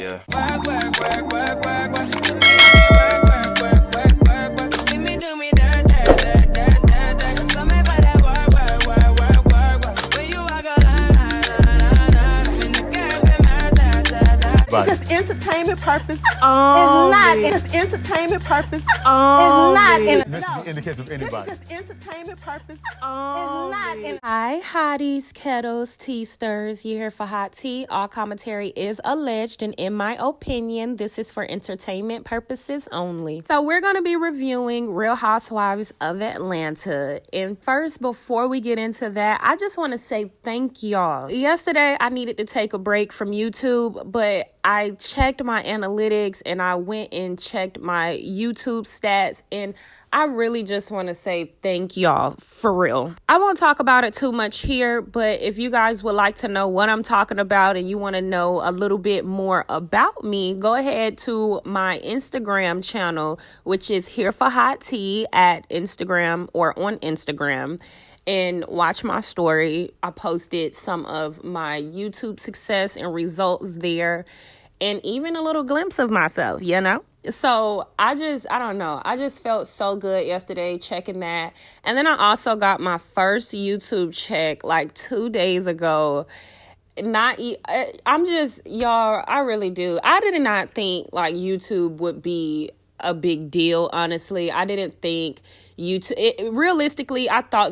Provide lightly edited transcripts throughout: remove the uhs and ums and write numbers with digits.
Yeah. Work, work, work, work, work, work. See me work, work, work, work, work, work. See me do me dirt, dirt, dirt, dirt, dirt, dirt. Cause I'm about that work, work, work, work, work, work. When you walk a line, in the cafe, It's just entertainment purpose. It's not. It's just entertainment purpose. It's not. In the case of anybody. This is just entertainment purpose. It's not. Hi, hotties, kettles, tea stirs. You're here for hot tea. All commentary is alleged, and in my opinion, this is for entertainment purposes only. So we're going to be reviewing Real Housewives of Atlanta. And first, before we get into that, I just want to say thank y'all. Yesterday, I needed to take a break from YouTube, but I checked my analytics and I went and checked my YouTube stats, and I really just want to say thank y'all, for real. I won't talk about it too much here, but if you guys would like to know what I'm talking about and you want to know a little bit more about me, go ahead to my Instagram channel, which is Here for Hot Tea at Instagram or on Instagram, and watch my story. I posted some of my YouTube success and results there, and even a little glimpse of myself, you know? So I don't know. I just felt so good yesterday checking that. And then I also got my first YouTube check like 2 days ago. Y'all, I really do. I did not think like YouTube would be a big deal, honestly. I didn't think YouTube, realistically, I thought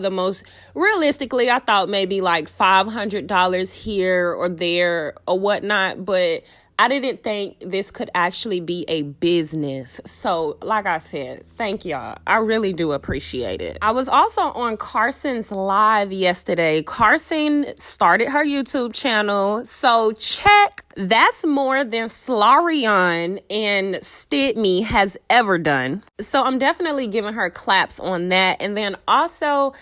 maybe like $500 here or there or whatnot, but I didn't think this could actually be a business. So, like I said, thank y'all. I really do appreciate it. I was also on Carson's live yesterday. Carson started her YouTube channel. So, check. That's more than Slarion and Stidme has ever done. So, I'm definitely giving her claps on that. And then also,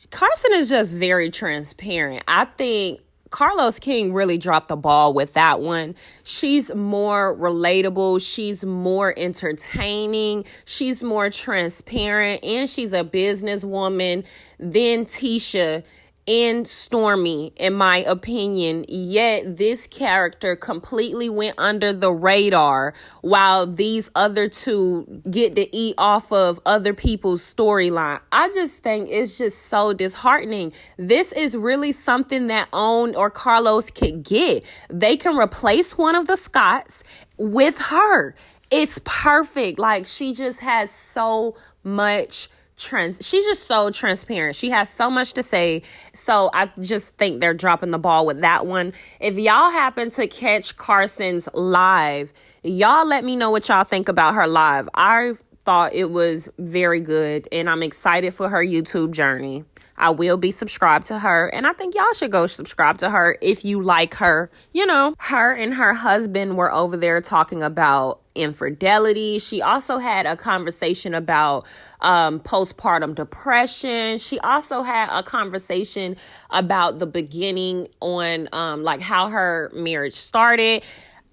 Carson is just very transparent. I think Carlos King really dropped the ball with that one. She's more relatable. She's more entertaining. She's more transparent. And she's a businesswoman than Tisha and Stormy, in my opinion. Yet this character completely went under the radar while these other two get to eat off of other people's storyline. I just think it's just so disheartening. This is really something that OWN or Carlos could get. They can replace one of the Scotts with her. It's perfect. Like, she just has so much she's just so transparent. She has so much to say. So I just think they're dropping the ball with that one. If y'all happen to catch Carson's live, y'all let me know what y'all think about her live. I thought it was very good, and I'm excited for her YouTube journey. I will be subscribed to her, and I think y'all should go subscribe to her if you like her. You know, her and her husband were over there talking about infidelity. She also had a conversation about postpartum depression. She also had a conversation about the beginning on like how her marriage started.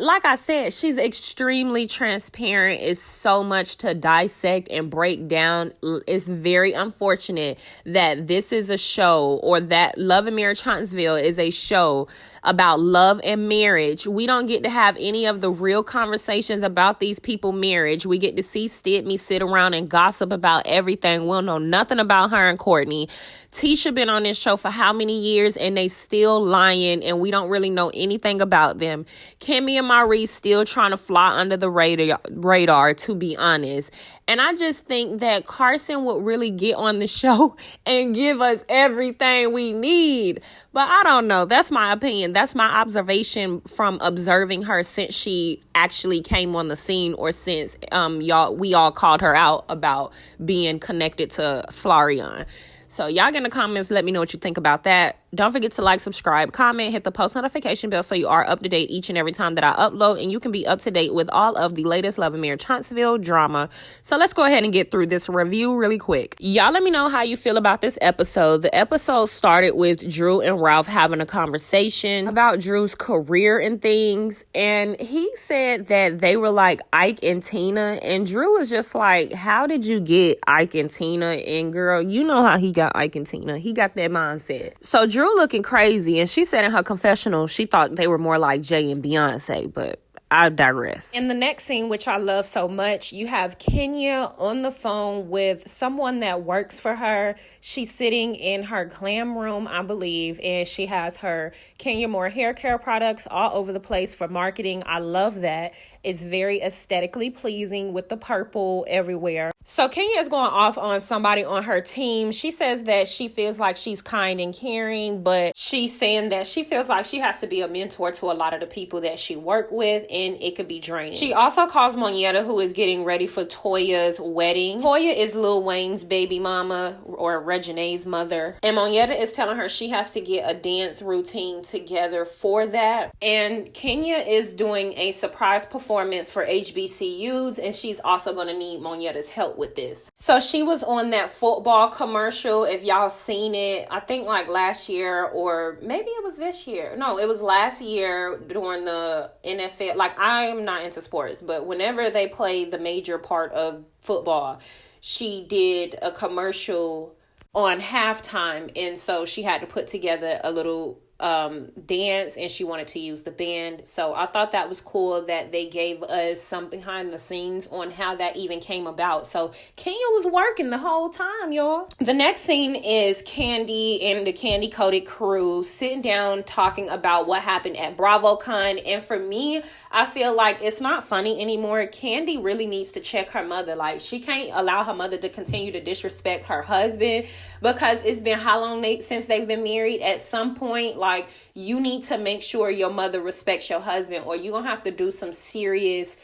Like I said, she's extremely transparent. It's so much to dissect and break down. It's very unfortunate that this is a show, or that Love and Marriage Huntsville is a show about love and marriage. We don't get to have any of the real conversations about these people's marriage. We get to see Stidme sit around and gossip about everything. We'll know nothing about her and Courtney. Tisha been on this show for how many years, and they still lying, and we don't really know anything about them. Kimmy and Maurice still trying to fly under the radar, to be honest. And I just think that Carson would really get on the show and give us everything we need. But I don't know. That's my opinion. That's my observation from observing her since she actually came on the scene, or since we all called her out about being connected to Slarion. So y'all get in the comments, let me know what you think about that. Don't forget to like, subscribe, comment, hit the post notification bell so you are up to date each and every time that I upload, and you can be up to date with all of the latest Love and Marriage Huntsville drama. So let's go ahead and get through this review really quick. Y'all let me know how you feel about this episode. The episode started with Drew and Ralph having a conversation about Drew's career and things, and he said that they were like Ike and Tina, and Drew was just like, how did you get Ike and Tina? And girl, you know how he got Ike and Tina. He got that mindset. So Drew looking crazy, and she said in her confessional she thought they were more like Jay and Beyonce, but I digress. In the next scene, which I love so much, you have Kenya on the phone with someone that works for her. She's sitting in her glam room, I believe, and she has her Kenya Moore hair care products all over the place for marketing. I love that. It's very aesthetically pleasing with the purple everywhere. So Kenya is going off on somebody on her team. She says that she feels like she's kind and caring, but she's saying that she feels like she has to be a mentor to a lot of the people that she work with, and it could be draining. She also calls Monyetta, who is getting ready for Toya's wedding. Toya is Lil Wayne's baby mama, or Regine's mother. And Monyetta is telling her she has to get a dance routine together for that. And Kenya is doing a surprise performance for HBCUs, and she's also going to need Monyetta's help with this. So she was on that football commercial. If y'all seen it, I think like last year, or maybe it was this year. No, it was last year during the NFL. Like, I am not into sports, but whenever they play the major part of football, she did a commercial on halftime, and so she had to put together a little dance, and she wanted to use the band. So I thought that was cool that they gave us some behind the scenes on how that even came about. So Kenya was working the whole time, y'all. The next scene is Candy and the Candy Coated crew sitting down talking about what happened at BravoCon. And for me, I feel like it's not funny anymore. Candy really needs to check her mother. Like, she can't allow her mother to continue to disrespect her husband, because it's been how long since they've been married. At some point, like, you need to make sure your mother respects your husband, or you're gonna have to do some serious,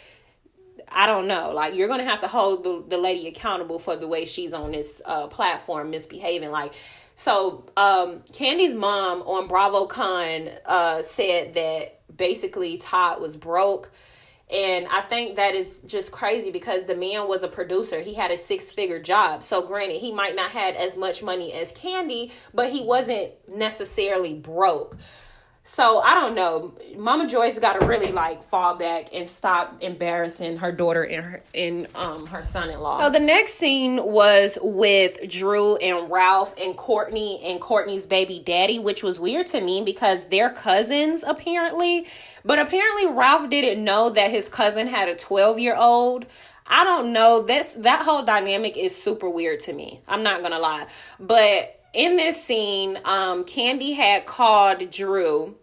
I don't know, like, you're gonna have to hold the lady accountable for the way she's on this platform misbehaving. Like, so Candy's mom on BravoCon said that basically Todd was broke. And I think that is just crazy, because the man was a producer. He had a 6-figure job. So granted, he might not had as much money as Candy, but he wasn't necessarily broke. So I don't know. Mama Joyce got to really like fall back and stop embarrassing her daughter and her son-in-law. So the next scene was with Drew and Ralph and Courtney and Courtney's baby daddy, which was weird to me because they're cousins apparently. But apparently Ralph didn't know that his cousin had a 12-year-old. I don't know. That whole dynamic is super weird to me. I'm not gonna lie. But in this scene, Candy had called Drew,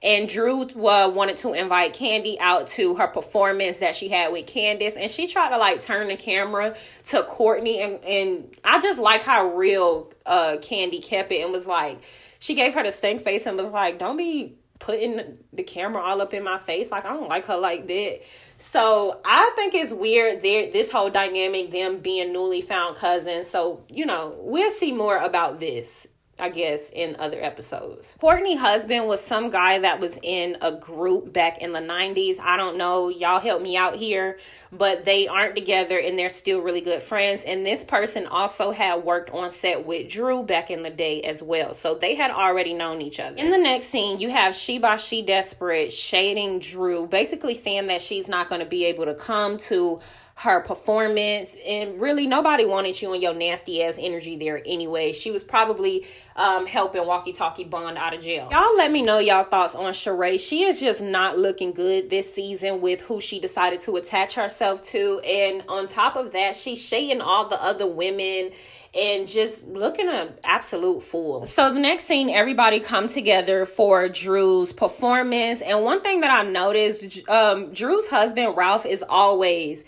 and Drew wanted to invite Candy out to her performance that she had with Candace, and she tried to like turn the camera to Courtney, and I just like how real Candy kept it, and was like, she gave her the stink face and was like, don't be putting the camera all up in my face. Like, I don't like her like that. So I think it's weird this whole dynamic, them being newly found cousins. So, you know, we'll see more about this, I guess, in other episodes. Courtney's husband was some guy that was in a group back in the 90s. I don't know. Y'all help me out here. But they aren't together, and they're still really good friends. And this person also had worked on set with Drew back in the day as well. So they had already known each other. In the next scene, you have She Desperate shading Drew, basically saying that she's not going to be able to come to her performance, and really nobody wanted you and your nasty ass energy there anyway. She was probably helping Walkie Talkie Bond out of jail. Y'all let me know y'all thoughts on Sheree. She is just not looking good this season with who she decided to attach herself to, and on top of that, she's shading all the other women and just looking an absolute fool. So the next scene, everybody come together for Drew's performance, and one thing that I noticed, Drew's husband Ralph is always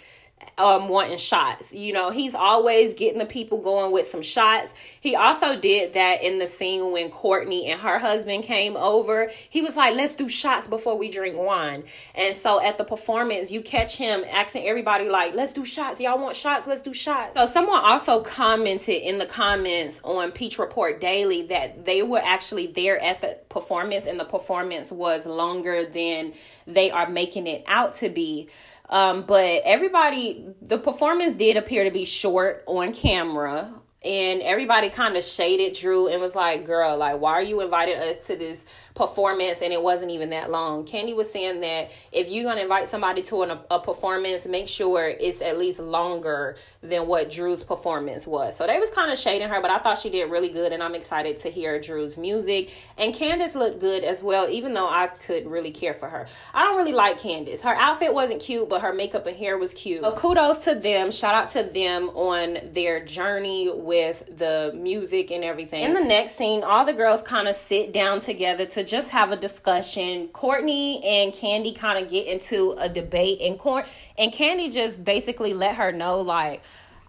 wanting shots. You know, he's always getting the people going with some shots. He also did that in the scene when Courtney and her husband came over. He was like, let's do shots before we drink wine. And so at the performance, you catch him asking everybody like, let's do shots. Y'all want shots? Let's do shots. So someone also commented in the comments on Peach Report Daily that they were actually there at the performance, and the performance was longer than they are making it out to be. But the performance did appear to be short on camera. And everybody kind of shaded Drew and was like, girl, like, why are you inviting us to this performance and it wasn't even that long? Kandi was saying that if you're going to invite somebody to a performance, make sure it's at least longer than what Drew's performance was. So they was kind of shading her, but I thought she did really good, and I'm excited to hear Drew's music. And Candace looked good as well, even though I couldn't really care for her. I don't really like Candace. Her outfit wasn't cute, but her makeup and hair was cute. So kudos to them. Shout out to them on their journey with the music and everything. In the next scene, all the girls kind of sit down together to just have a discussion. Courtney and Kandi kind of get into a debate, and Kandi just basically let her know, like,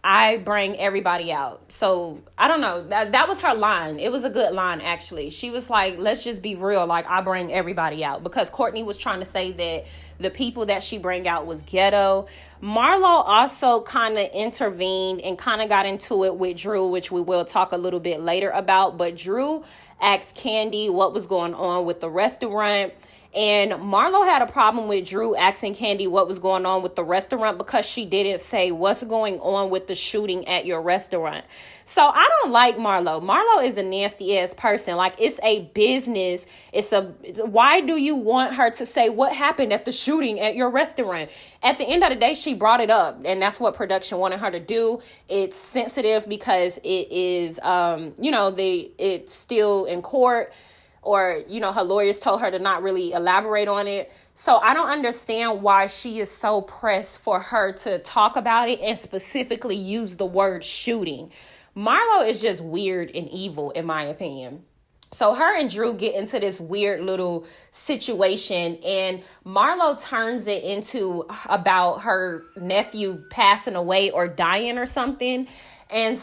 I bring everybody out. So I don't know, that was her line. It was a good line, actually. She was like, let's just be real, like, I bring everybody out, because Courtney was trying to say that the people that she bring out was ghetto. Marlo also kind of intervened and kind of got into it with Drew, which we will talk a little bit later about. But Drew asked Kandi what was going on with the restaurant. And Marlo had a problem with Drew asking Kandi what was going on with the restaurant, because she didn't say what's going on with the shooting at your restaurant. So I don't like Marlo. Marlo is a nasty ass person. Like, it's a business. Why do you want her to say what happened at the shooting at your restaurant? At the end of the day, she brought it up, and that's what production wanted her to do. It's sensitive because it is, it's still in court. Or, her lawyers told her to not really elaborate on it. So I don't understand why she is so pressed for her to talk about it and specifically use the word shooting. Marlo is just weird and evil, in my opinion. So her and Drew get into this weird little situation, and Marlo turns it into about her nephew passing away or dying or something. And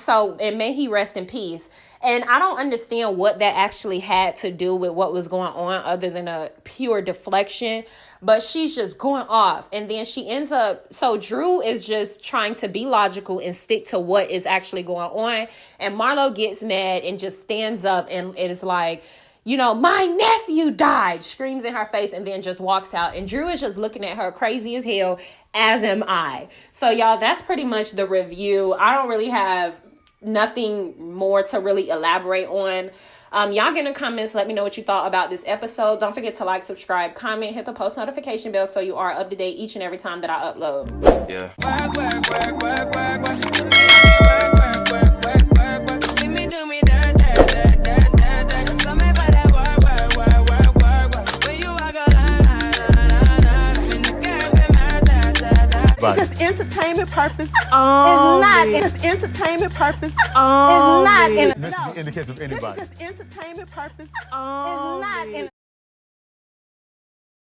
may he rest in peace. And I don't understand what that actually had to do with what was going on, other than a pure deflection. But she's just going off. And then she ends up, so Drew is just trying to be logical and stick to what is actually going on. And Marlo gets mad and just stands up and it is like, my nephew died, screams in her face, and then just walks out. And Drew is just looking at her crazy as hell, as am I. So y'all, that's pretty much the review. I don't really have nothing more to really elaborate on. Y'all get in the comments, let me know what you thought about this episode. Don't forget to like, subscribe, comment, hit the post notification bell so you are up to date each and every time that I upload. Yeah. Work, work, work, work, work, work. See me work, work, work, work, work. See me do me that. Cause I'm about that work. When you walk a line. In the cafe, it's just entertainment purpose. It's not. It's just entertainment purpose. It's not. In the case of anybody. This is just entertainment purpose. It's not.